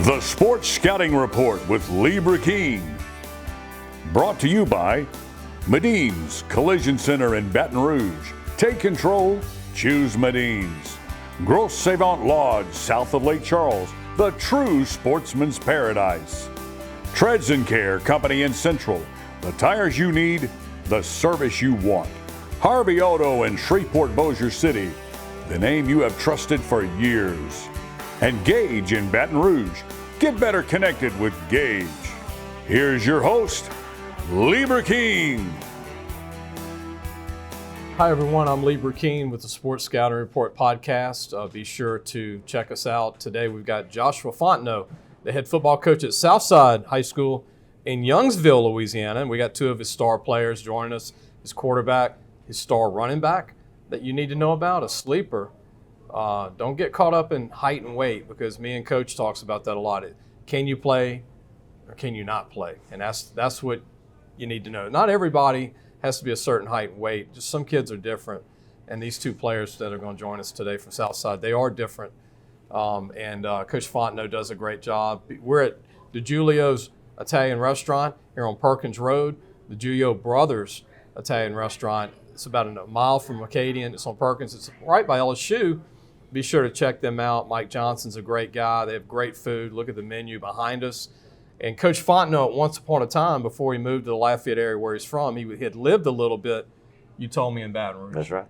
The Sports Scouting Report with Lee Burkeen. Brought to you by Medine's Collision Center in Baton Rouge. Take control, choose Medine's. Grosse Savant Lodge, south of Lake Charles, the true sportsman's paradise. Treads and Care Company in Central, the tires you need, the service you want. Harvey Auto in Shreveport, Bossier City, the name you have trusted for years. And Gage in Baton Rouge. Get better connected with Gage. Here's your host, Lee Burkeen. Hi everyone, I'm Lee Burkeen with the Sports Scouting Report podcast. Be sure to check us out. Today we've got Joshua Fontenot, the head football coach at Southside High School in Youngsville, Louisiana. And we got two of his star players joining us, his quarterback, his star running back that you need to know about, a sleeper. Don't get caught up in height and weight, because me and Coach talks about that a lot. Can you play or can you not play? And that's what you need to know. Not everybody has to be a certain height and weight. Just some kids are different. And these two players that are going to join us today from Southside, they are different. Coach Fontenot does a great job. We're at DiGiulio's Italian Restaurant here on Perkins Road, the Giulio Brothers Italian Restaurant. It's about a mile from Acadian. It's on Perkins. It's right by LSU. Be sure to check them out. Mike Johnson's a great guy. They have great food. Look at the menu behind us. And Coach Fontenot, once upon a time, before he moved to the Lafayette area where he's from, he had lived a little bit, you told me, in Baton Rouge. That's right.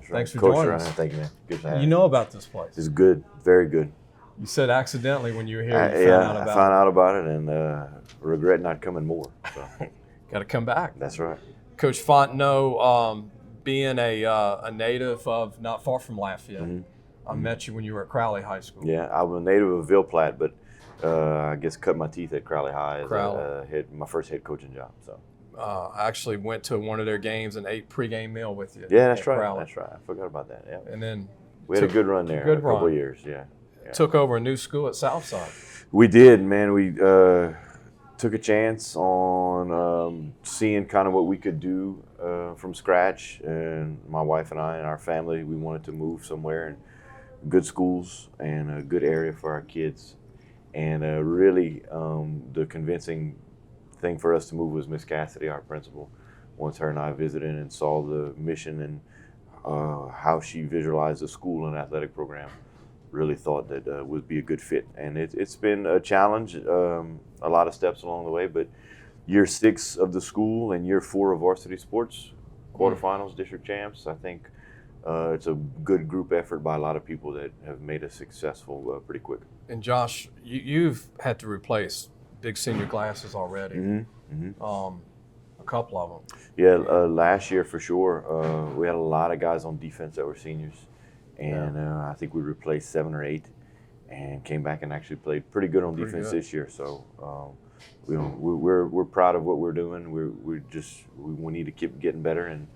Thanks for Coach joining us. Thank you, man. Good to have You know about this place. It's good. Very good. You said accidentally when you were here, I found out about it and regret not coming more. So. Got to come back. That's right. Coach Fontenot, being a native of not far from Lafayette, I met you when you were at Crowley High School. Yeah, I'm a native of Ville Platte, but I guess cut my teeth at Crowley High as my first head coaching job. So I actually went to one of their games and ate pregame meal with you. Yeah, that's right. Crowley. That's right. I forgot about that. Yeah. And then we had a good run there. A couple of years. Yeah. Took over a new school at Southside. We did, man. We took a chance on seeing kind of what we could do from scratch. And my wife and I and our family, we wanted to move somewhere and good schools and a good area for our kids. And really the convincing thing for us to move was Miss Cassidy, our principal. Once her and I visited and saw the mission and how she visualized the school and athletic program, really thought that would be a good fit. And it's been a challenge, a lot of steps along the way, but year 6 of the school and year 4 of varsity sports, quarterfinals, district champs, I think it's a good group effort by a lot of people that have made us successful pretty quick. And Josh, you've had to replace big senior classes already. A couple of them. Yeah, last year for sure. We had a lot of guys on defense that were seniors. And I think we replaced 7 or 8 and came back and actually played pretty good on defense this year. So we're proud of what we're doing. We need to keep getting better and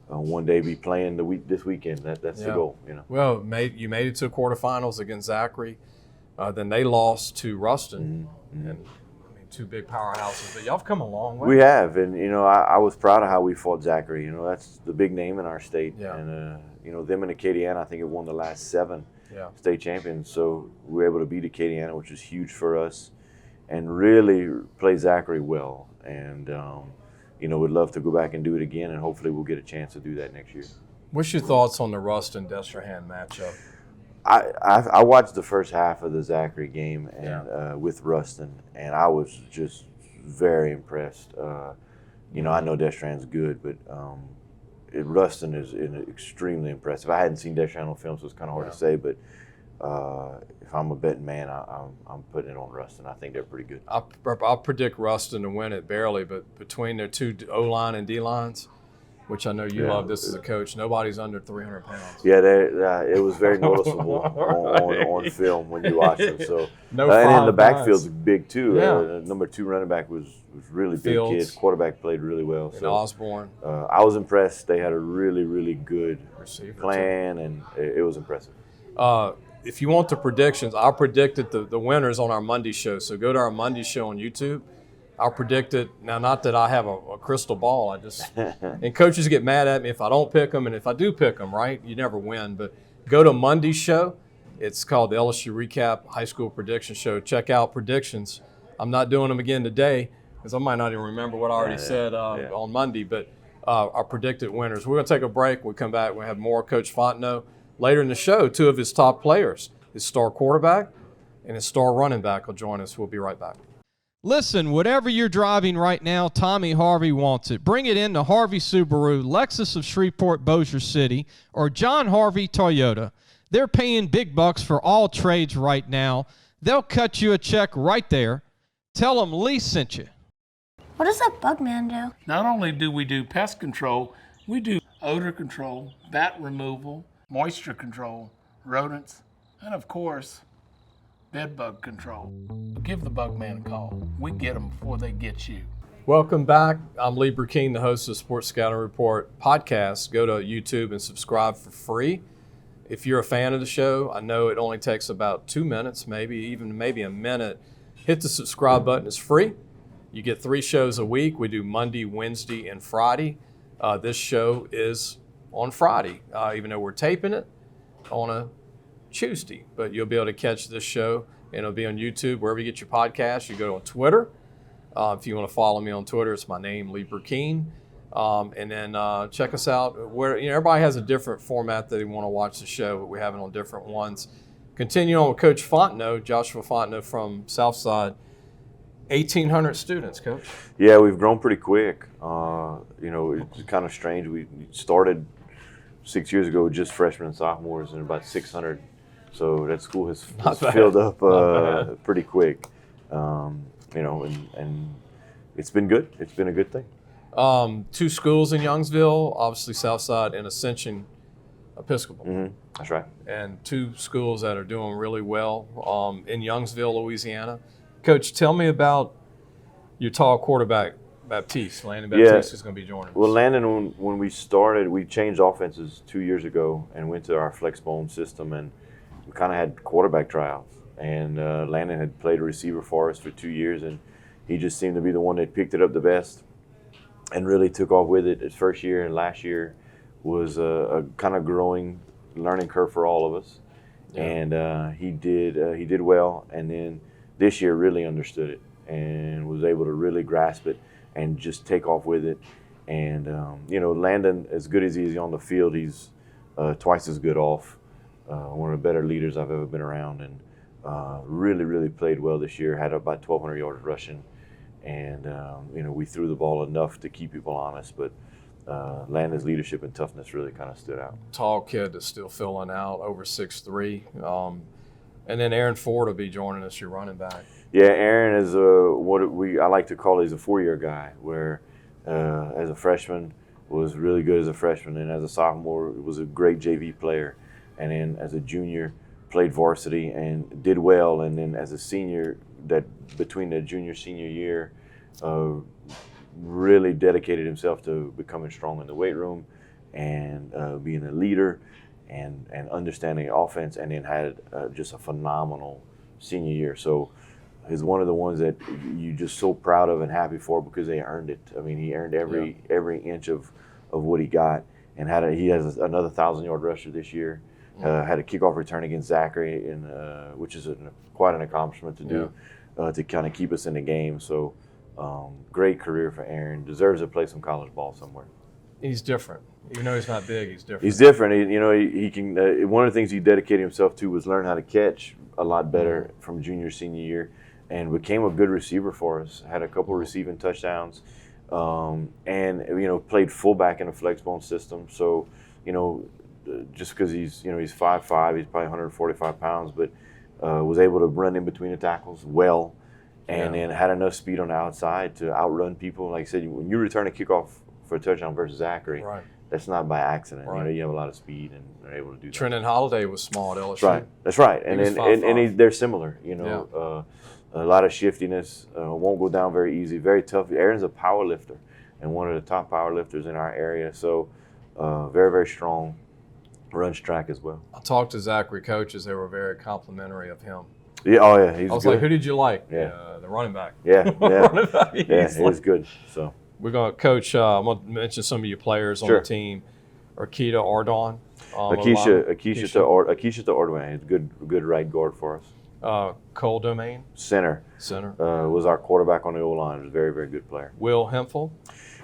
one day be playing this weekend. That's the goal. You know. Well, you made it to quarterfinals against Zachary. Then they lost to Ruston, and I mean, two big powerhouses. But y'all have come a long way. We have, and I was proud of how we fought Zachary. That's the big name in our state, and them and Acadiana, I think it won the last 7 state champions. So we were able to beat Acadiana, which is huge for us, and really play Zachary well. And we'd love to go back and do it again, and hopefully we'll get a chance to do that next year. What's your thoughts on the Ruston-Destrehan matchup? I watched the first half of the Zachary game and with Ruston, and I was just very impressed. I know Destrehan's good, but Ruston is extremely impressive. I hadn't seen Destrehan on film, so it's kind of hard to say, but if I'm a betting man, I'm putting it on Ruston. I think they're pretty good. I'll predict Ruston to win it barely, but between their two O-line and D-lines, which I know you love this as a coach, nobody's under 300 pounds. Yeah, it was very noticeable on film when you watch them. So, and then the backfield's big too. Yeah. Number 2 running back was really Fields. big kid. Quarterback played really well. And so Osborne. I was impressed. They had a really, really good receiver plan, and it was impressive. If you want the predictions, I predicted the winners on our Monday show. So go to our Monday show on YouTube. I'll predict it. Now, not that I have a crystal ball. And coaches get mad at me if I don't pick them. And if I do pick them, right, you never win. But go to Monday's show, It's called the LSU Recap High School Prediction Show. Check out predictions. I'm not doing them again today because I might not even remember what I already said on Monday, but our predicted winners. We're going to take a break. We'll come back. We'll have more Coach Fontenot. Later in the show, two of his top players, his star quarterback and his star running back, will join us. We'll be right back. Listen, whatever you're driving right now, Tommy Harvey wants it. Bring it in to Harvey Subaru, Lexus of Shreveport, Bossier City, or John Harvey Toyota. They're paying big bucks for all trades right now. They'll cut you a check right there. Tell them Lee sent you. What does that bug man do? Not only do we do pest control, we do odor control, bat removal, moisture control, rodents, and of course, bed bug control. Give the bug man a call. We get them before they get you. Welcome back. I'm Lee Burkeen, the host of the Sports Scouting Report podcast. Go to YouTube and subscribe for free. If you're a fan of the show, I know it only takes about 2 minutes, maybe a minute. Hit the subscribe button. It's free. You get 3 shows a week. We do Monday, Wednesday, and Friday. This show is on Friday, even though we're taping it on a Tuesday. But you'll be able to catch this show, and it'll be on YouTube, wherever you get your podcast. You go on Twitter. If you want to follow me on Twitter, it's my name, Lee Burkeen. And then check us out. Where everybody has a different format that they want to watch the show, but we have it on different ones. Continue on with Coach Fontenot, Joshua Fontenot from Southside. 1,800 students, Coach. Yeah, we've grown pretty quick. It's kind of strange. We started 6 years ago with just freshmen and sophomores, and about 600. So that school has filled up pretty quick. And it's been good. It's been a good thing. 2 schools in Youngsville, obviously Southside and Ascension Episcopal. Mm-hmm. That's right. And 2 schools that are doing really well in Youngsville, Louisiana. Coach, tell me about your tall quarterback, Baptiste. Landon Baptiste is going to be joining us. Well, Landon, when we started, we changed offenses 2 years ago and went to our flexbone system, and we kind of had quarterback tryouts. And Landon had played a receiver for us for 2 years, and he just seemed to be the one that picked it up the best and really took off with it. His first year and last year was a kind of growing learning curve for all of us. Yeah. And he did well, and then this year really understood it and was able to really grasp it and just take off with it. And, Landon, as good as he is on the field, he's twice as good off. One of the better leaders I've ever been around, and really, really played well this year. Had about 1,200 yards rushing. And, we threw the ball enough to keep people honest, but Landon's leadership and toughness really kind of stood out. Tall kid that's still filling out, over 6'3". And then Aaron Ford will be joining us, your running back. Yeah, Aaron is I like to call he's a 4-year guy, where as a freshman was really good as a freshman, and as a sophomore was a great JV player, and then as a junior played varsity and did well, and then as a senior, that between the junior-senior year, really dedicated himself to becoming strong in the weight room and being a leader and understanding offense, and then had just a phenomenal senior year. So he's one of the ones that you're just so proud of and happy for because they earned it. I mean, he earned every inch of what he got, and he has another 1,000-yard rusher this year. Had a kickoff return against Zachary, which is quite an accomplishment to do to kind of keep us in the game. So great career for Aaron. Deserves to play some college ball somewhere. He's different. Even though he's not big, he's different. He's different. He can. One of the things he dedicated himself to was learn how to catch a lot better from junior, senior year, and became a good receiver for us. Had a couple receiving touchdowns, and played fullback in a flexbone system. So, just because he's 5'5", he's probably 145 pounds, but was able to run in between the tackles well, and then had enough speed on the outside to outrun people. Like I said, when you return a kickoff for a touchdown versus Zachary, that's not by accident. You have a lot of speed and are able to do that. Trenton Holiday was small at LSU. That's right. And they're similar. A lot of shiftiness. Won't go down very easy. Very tough. Aaron's a power lifter and one of the top power lifters in our area. So very, very strong. Runs track as well. I talked to Zachary coaches. They were very complimentary of him. Yeah, oh yeah, he's good. I was like, who did you like? Yeah. The running back. Yeah, running back. He was good. So we're going to coach. I'm going to mention some of your players on the team. Arkita Ardon. Akeisha to Ordway. He's a good right guard for us. Cole Domain. Center. Was our quarterback on the O-line. Was a very, very good player. Will Hemphill.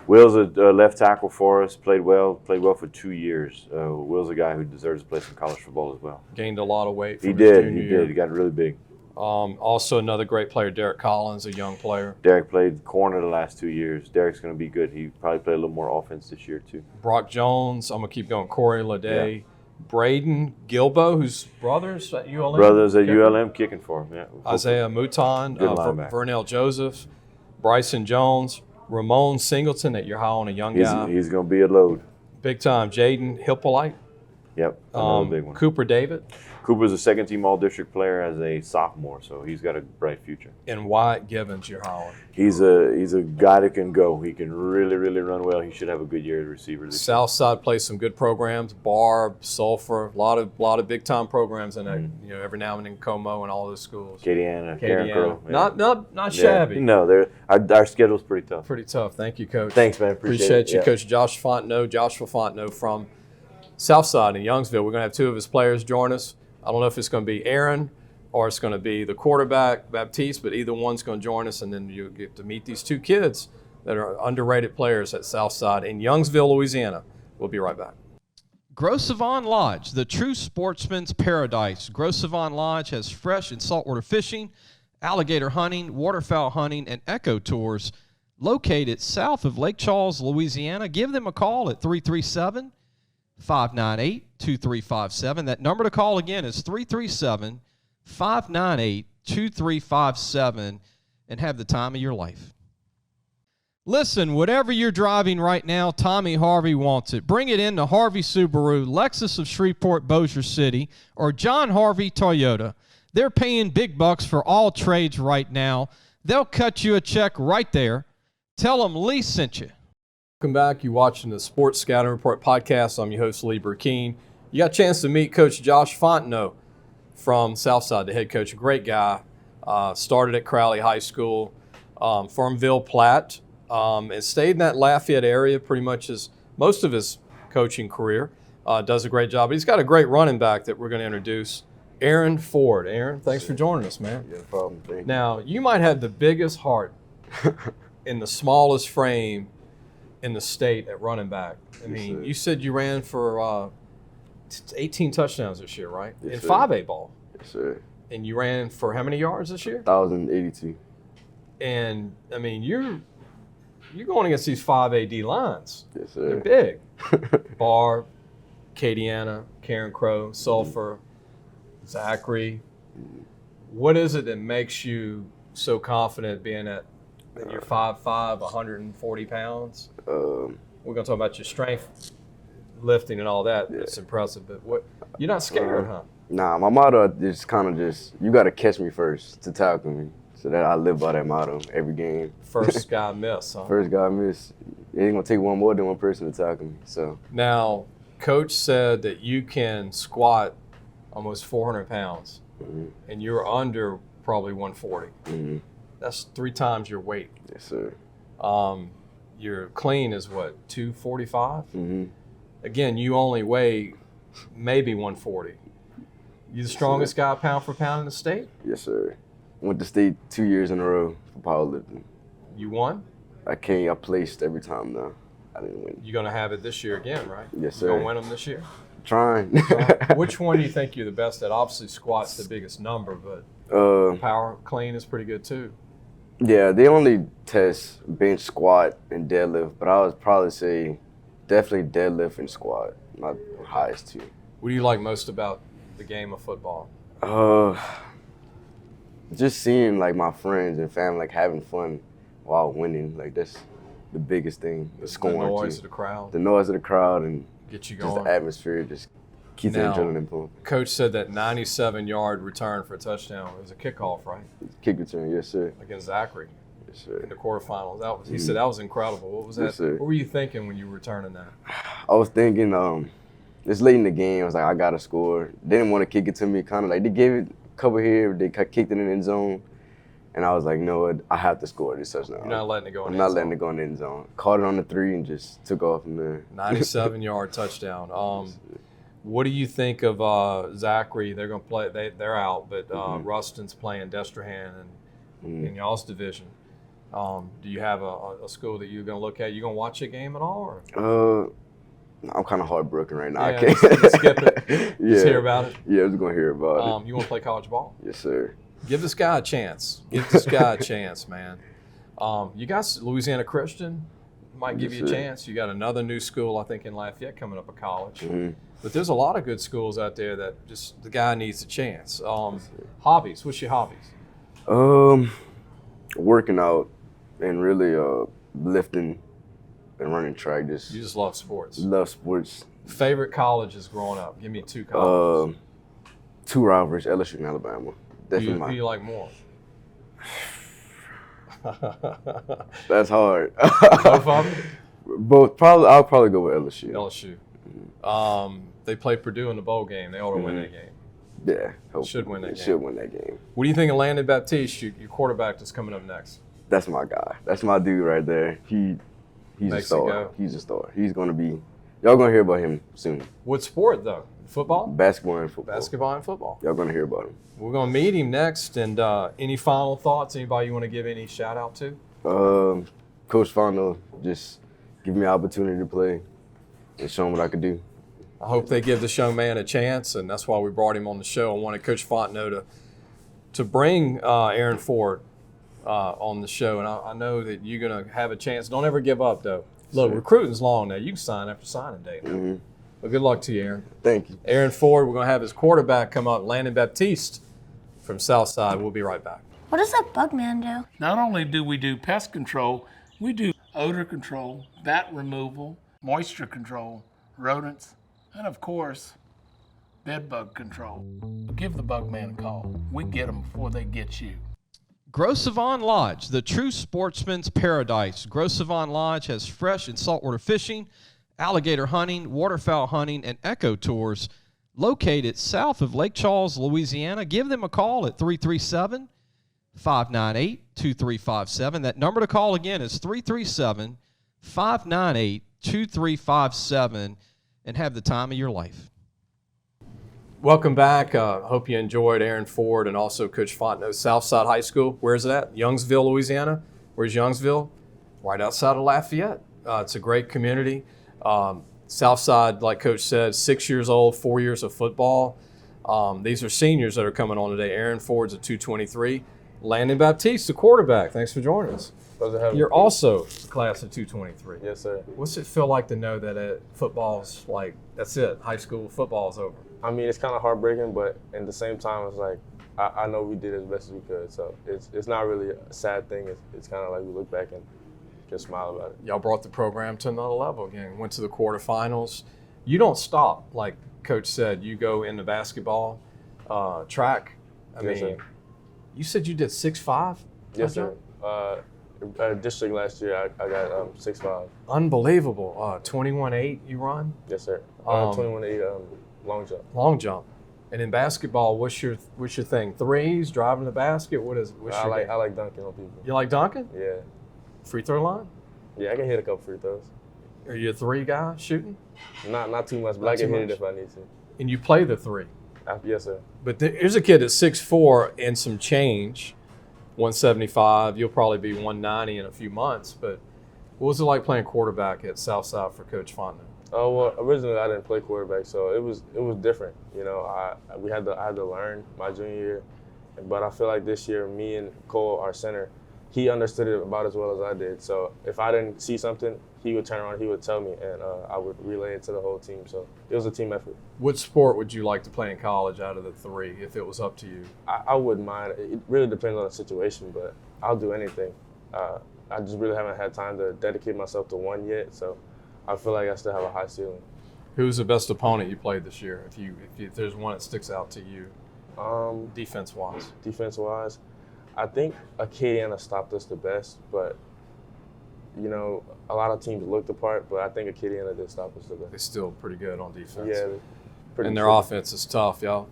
Will's a left tackle for us. Played well for 2 years. Will's a guy who deserves to play some college football as well. Gained a lot of weight. He did. He got really big. Also another great player, Derek Collins, a young player. Derek played corner the last 2 years. Derek's going to be good. He probably play a little more offense this year too. Brock Jones. I'm going to keep going. Corey Leday. Yeah. Braden Gilbo, whose brothers at ULM. Brothers at ULM kicking for him, yeah. Isaiah Mouton. Vernell Joseph. Bryson Jones. Ramon Singleton that you're high on, a young guy. He's going to be a load. Big time. Jaden Hippolyte. Yep, another big one. Cooper David. Cooper's a second-team All-District player as a sophomore, so he's got a bright future. And Wyatt Givens, you're high on. He's a guy that can go. He can really, really run well. He should have a good year as a receiver. Southside plays some good programs. Barb, Sulphur, a lot of big-time programs in that. You know, every now and then Como and all those schools. Acadiana, Karen Crow. Yeah. Not shabby. No, our schedule's pretty tough. Pretty tough. Thank you, Coach. Thanks, man. Appreciate you, Coach Joshua Fontenot from Southside in Youngsville. We're going to have two of his players join us. I don't know if it's going to be Aaron or it's going to be the quarterback, Baptiste, but either one's going to join us, and then you'll get to meet these two kids that are underrated players at Southside in Youngsville, Louisiana. We'll be right back. Gros Savon Lodge, the true sportsman's paradise. Gros Savon Lodge has fresh and saltwater fishing, alligator hunting, waterfowl hunting, and eco tours located south of Lake Charles, Louisiana. Give them a call at 337-598-2357. That number to call again is 337-598-2357, and have the time of your life. Listen, whatever you're driving right now, Tommy Harvey wants it. Bring it in to Harvey Subaru, Lexus of Shreveport, Bossier City, or John Harvey Toyota. They're paying big bucks for all trades right now. They'll cut you a check right there. Tell them Lee sent you. Welcome back. You're watching the Sports Scouting Report podcast. I'm your host, Lee Burkeen. You got a chance to meet Coach Josh Fontenot from Southside, the head coach. A great guy. Started at Crowley High School, Farmville Platte, and stayed in that Lafayette area pretty much most of his coaching career. Does a great job. But he's got a great running back that we're going to introduce, Aaron Ford. Aaron, thanks for joining us, man. No problem. Thank you. Now, you might have the biggest heart in the smallest frame in the state at running back. I mean, you said you ran for 18 touchdowns this year, right? Yes, in sir. 5A ball. Yes, sir. And you ran for how many yards this year? 1,082. And, I mean, you're going against these 5A D lines. Yes, They're sir. big. Barb, Acadiana, Karen Crow, Sulphur, Zachary. What is it that makes you so confident being that you're 5'5", 140 pounds? We're going to talk about your strength, lifting and all that. It's impressive. But you're not scared, huh? Nah, my motto is kind of just, you got to catch me first to tackle me. So that I live by that motto every game. First guy miss, huh? First guy miss. It ain't going to take one more than one person to tackle me. So Now, Coach said that you can squat almost 400 pounds, and you're under probably 140. That's 3 times your weight. Yes, sir. Your clean is what, 245? Again, you only weigh maybe 140. You the strongest guy pound for pound in the state? Yes, sir. Went to state 2 years in a row for powerlifting. You won? I placed every time though. I didn't win. You're going to have it this year again, right? Yes, sir. You're going to win them this year? Trying. Which one do you think you're the best at? Obviously, squat's the biggest number, but power clean is pretty good too. Yeah, they only test bench, squat, and deadlift, but I would probably say definitely deadlift and squat, my highest two. What do you like most about the game of football? Just seeing like my friends and family like having fun while winning, like that's the biggest thing. The scoring, the noise too. of the crowd. The noise of the crowd and Get you just going. the atmosphere just keeps the adrenaline pumping. Coach said that 97-yard return for a touchdown was a kickoff, right? Kick return, yes sir. Against Zachary Yes sir. in the quarterfinals. That was. He said that was incredible. What was that? Yes, sir. What were you thinking when you were returning that? I was thinking, it's late in the game. I was like, I gotta score. They didn't want to kick it to me. Kind of like they gave it a couple here. They kicked it in the end zone, and I was like, no, what? I have to score this touchdown. You're not letting it go in I'm the not end letting zone. it go in the end zone. Caught it on the 3 and just took off from there. 97-yard touchdown. What do you think of Zachary? They're going to play. They're out, but Ruston's playing Destrehan in y'all's division. Do you have a school that you're going to look at? You going to watch a game at all? Or? I'm kind of heartbroken right now. Yeah, I can't skip it. Just hear about it. Yeah, I'm just gonna hear about it. You want to play college ball? Yes, sir. Give this guy a chance. Give this guy a chance, man. You guys, Louisiana Christian might give you a chance. You got another new school, I think, in Lafayette coming up at college. But there's a lot of good schools out there that just the guy needs a chance. Hobbies. What's your hobbies? Working out and really lifting and running track. You just love sports. Love sports. Favorite colleges growing up? Give me 2 colleges. 2 rivals, LSU and Alabama. Definitely. Who you like more? That's hard. Both of them? Both. Probably. I'll probably go with LSU. LSU. They play Purdue in the bowl game. They ought to win that game. Yeah. Hopefully. Should win that game. Should win that game. What do you think of Landon Baptiste, your quarterback that's coming up next? That's my guy. That's my dude right there. He's a star. He's a star. He's going to be – y'all going to hear about him soon. What sport, though? Football? Basketball and football. Basketball and football. Y'all going to hear about him. We're going to meet him next. And any final thoughts? Anybody you want to give any shout-out to? Coach Fontenot just give me an opportunity to play and show him what I could do. I hope they give this young man a chance, and that's why we brought him on the show. I wanted Coach Fontenot to bring Aaron Ford on the show, and I know that you're going to have a chance. Don't ever give up, though. Look, recruiting's long now. You can sign after signing day now. But good luck to you, Aaron. Thank you. Aaron Ford, we're going to have his quarterback come up, Landon Baptiste from Southside. We'll be right back. What does that bug man do? Not only do we do pest control, we do odor control, bat removal, moisture control, rodents, and of course, bed bug control. Give the bug man a call. We get them before they get you. Gros Savon Lodge, the true sportsman's paradise. Gros Savon Lodge has fresh and saltwater fishing, alligator hunting, waterfowl hunting, and eco tours located south of Lake Charles, Louisiana. Give them a call at 337-598-2357. That number to call again is 337-598-2357, and have the time of your life. Welcome back. Hope you enjoyed Aaron Ford and also Coach Fontenot. Southside High School. Where's it at? Youngsville, Louisiana. Where's Youngsville? Right outside of Lafayette. It's a great community. Southside, like Coach said, 6 years old, 4 years of football. These are seniors that are coming on today. Aaron Ford's a 223. Landon Baptiste, the quarterback. Thanks for joining us. You're also class of 223. Yes, sir. What's it feel like to know that football's like, that's it, high school football's over? I mean, it's kind of heartbreaking, but at the same time, it's like, I know we did as best as we could. So it's not really a sad thing. It's kind of like we look back and just smile about it. Y'all brought the program to another level again. Went to the quarterfinals. You don't stop, like Coach said. You go into basketball, track. I mean, sir. You said you did 6'5"? Yes, sir. District last year, I got 6'5". Unbelievable. 21.8 you run? Yes, sir. 21.8 long jump. Long jump. And in basketball, what's your thing? Threes, driving the basket? What's I your game? like dunking on people. You like dunking? Yeah. Free throw line? Yeah, I can hit a couple free throws. Are you a three guy shooting? Not too much, but I can hit it if I need to. And you play the three? Yes, sir. But here's a kid that's 6'4" and some change, 175. You'll probably be 190 in a few months. But what was it like playing quarterback at Southside for Coach Fontenot? Oh, well, originally I didn't play quarterback, so it was different. You know, I had to learn my junior year, but I feel like this year, me and Cole, our center, he understood it about as well as I did. So if I didn't see something, he would turn around, he would tell me, and I would relay it to the whole team. So it was a team effort. What sport would you like to play in college out of the three if it was up to you? I wouldn't mind. It really depends on the situation, but I'll do anything. I just really haven't had time to dedicate myself to one yet, so I feel like I still have a high ceiling. Who's the best opponent you played this year? If there's one that sticks out to you, defense-wise. Defense-wise, I think Acadiana stopped us the best, but you know, a lot of teams looked the part, but I think Acadiana did stop us the best. They're still pretty good on defense. Yeah, and their offense is tough, y'all.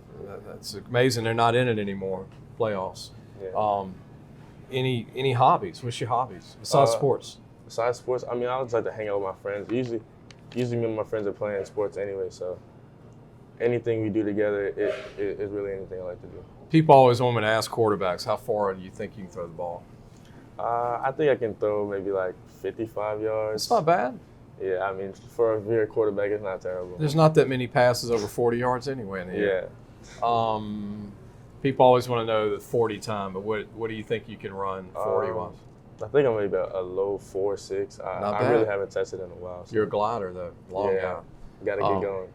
That's amazing. They're not in it anymore. Playoffs. Yeah. Any hobbies? What's your hobbies besides sports? Besides sports, I mean, I just like to hang out with my friends. Usually me and my friends are playing sports anyway, so anything we do together, it is really anything I like to do. People always want me to ask quarterbacks, how far do you think you can throw the ball? I think I can throw maybe like 55 yards. It's not bad. Yeah, I mean, for a very quarterback, it's not terrible. There's not that many passes over 40 yards anyway in the year. People always want to know the 40 time, but what do you think you can run 40-wise? I think I'm maybe a low 4.6. I really haven't tested in a while. So. You're a glider, though. Long guy. Got to get going.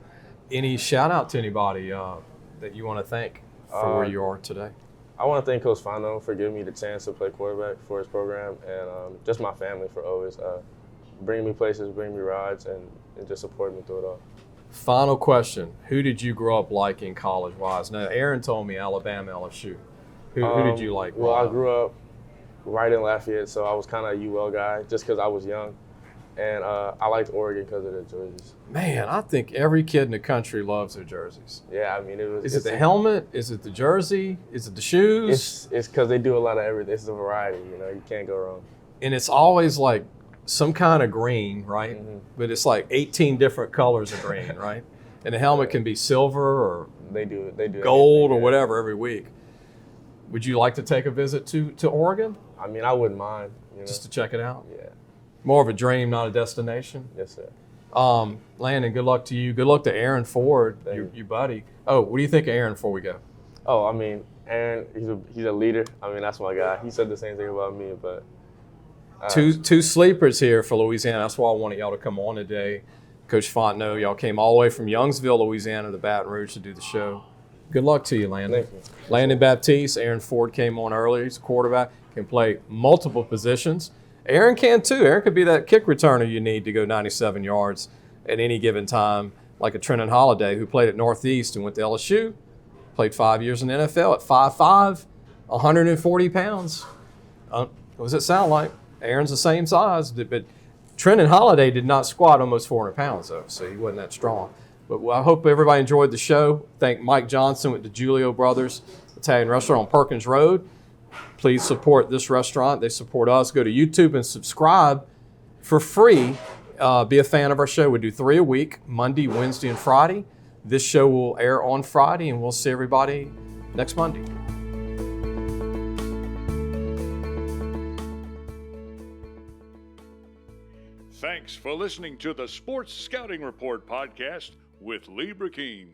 Any shout out to anybody that you want to thank for where you are today? I want to thank Coach Fontenot for giving me the chance to play quarterback for his program, and just my family for always bringing me places, bringing me rides, and just supporting me through it all. Final question. Who did you grow up liking college-wise? Now, Aaron told me Alabama, LSU. Who did you like? Well, I grew up right in Lafayette, so I was kind of a UL guy just because I was young. And I liked Oregon because of their jerseys. Man, I think every kid in the country loves their jerseys. Yeah, I mean, Is it the helmet? Is it the jersey? Is it the shoes? It's because they do a lot of everything. It's a variety, you can't go wrong. And it's always like some kind of green, right? Mm-hmm. But it's like 18 different colors of green, right? And the helmet can be silver or they do gold everything, or whatever every week. Would you like to take a visit to Oregon? I mean, I wouldn't mind. Just to check it out? Yeah. More of a dream, not a destination? Yes, sir. Landon, good luck to you. Good luck to Aaron Ford, your buddy. Oh, what do you think of Aaron before we go? Oh, I mean, Aaron, he's a leader. I mean, that's my guy. He said the same thing about me, but two sleepers here for Louisiana. That's why I wanted y'all to come on today. Coach Fontenot, y'all came all the way from Youngsville, Louisiana to Baton Rouge to do the show. Good luck to you, Landon. Thank you. Landon Baptiste, Aaron Ford came on earlier. He's a quarterback, can play multiple positions. Aaron can too. Aaron could be that kick returner you need to go 97 yards at any given time, like a Trenton Holiday who played at Northeast and went to LSU, played 5 years in the NFL at 5'5", 140 pounds. What does it sound like? Aaron's the same size, but Trenton Holiday did not squat almost 400 pounds, though, so he wasn't that strong. But I hope everybody enjoyed the show. Thank Mike Johnson with the Giulio Brothers Italian Restaurant on Perkins Road. Please support this restaurant. They support us. Go to YouTube and subscribe for free. Be a fan of our show. We do 3 a week, Monday, Wednesday, and Friday. This show will air on Friday, and we'll see everybody next Monday. Thanks for listening to the Sports Scouting Report podcast with Lee Burkeen.